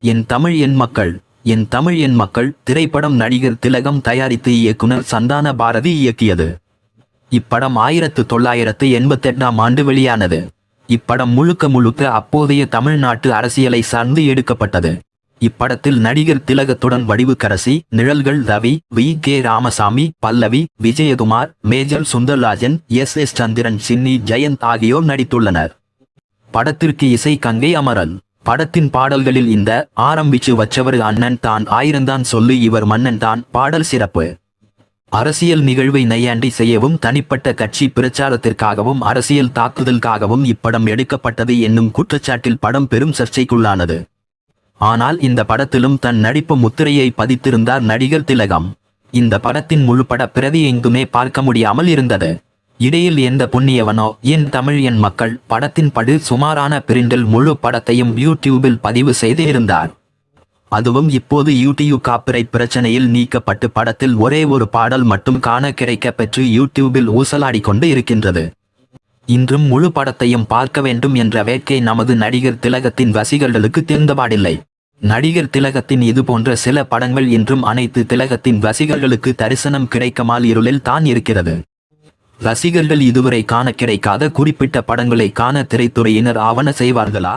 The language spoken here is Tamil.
என் தமிழ் என் மக்கள். என் தமிழ் என் மக்கள் திரைப்படம் நடிகர் திலகம் தயாரித்து இயக்குனர் சந்தான பாரதி இயக்கியது. இப்படம் 1988ஆம் ஆண்டு வெளியானது. இப்படம் முழுக்க முழுக்க அப்போதைய தமிழ்நாட்டு அரசியலை சார்ந்து எடுக்கப்பட்டது. இப்படத்தில் நடிகர் திலகத்துடன் வடிவுக்கரசி, நிழல்கள் ரவி, வி.கே. ராமசாமி, பல்லவி, விஜயகுமார், மேஜர் சுந்தர்ராஜன், எஸ். சந்திரன், சின்னி ஜெயந்த் ஆகியோர் நடித்துள்ளனர். படத்திற்கு இசை கங்கை அமரன். படத்தின் பாடல்களில் இந்த ஆரம்பிச்சு வச்சவர் அண்ணன் தான், ஆயிரந்தான் சொல்லு, இவர் மன்னன் தான் பாடல் சிறப்பு. அரசியல் நிகழ்வை நையாண்டி செய்யவும், தனிப்பட்ட கட்சி பிரச்சாரத்திற்காகவும் அரசியல் தாக்குதலுக்காகவும் இப்படம் எடுக்கப்பட்டது என்னும் குற்றச்சாட்டில் படம் பெரும் சர்ச்சைக்குள்ளானது. ஆனால் இந்த படத்திலும் தன் நடிப்பு முத்திரையை பதித்திருந்தார் நடிகர் திலகம். இந்த படத்தின் முழுப்பட பிரதி எங்குமே பார்க்க முடியாமல் இருந்தது. இடையில் எந்த புண்ணியவனோ என் தமிழ் என் மக்கள் படத்தின் படு சுமாரான பிரிண்டில் முழு படத்தையும் யூடியூபில் பதிவு செய்து இருந்தார். அதுவும் இப்போது யூடியூப் காப்பிரைட் பிரச்சனையில் நீக்கப்பட்டு படத்தில் ஒரே ஒரு பாடல் மட்டும் காண கிடைக்க பெற்று யூடியூபில் ஊசலாடிக்கொண்டு இருக்கின்றது. இன்றும் முழு படத்தையும் பார்க்க வேண்டும் என்ற வேட்கை நமது நடிகர் திலகத்தின் ரசிகர்களுக்கு தெரிந்தபாடில்லை. நடிகர் திலகத்தின் இது போன்ற சில படங்கள் இன்றும் அனைத்து திலகத்தின் ரசிகர்களுக்கு தரிசனம் கிடைக்காமல் இருளில் தான் இருக்கிறது. ரசிகர்கள் இதுவரை காண கிடைக்காத குறிப்பிட்ட படங்களை காண திரைத்துறையினர் ஆவண செய்வார்களா?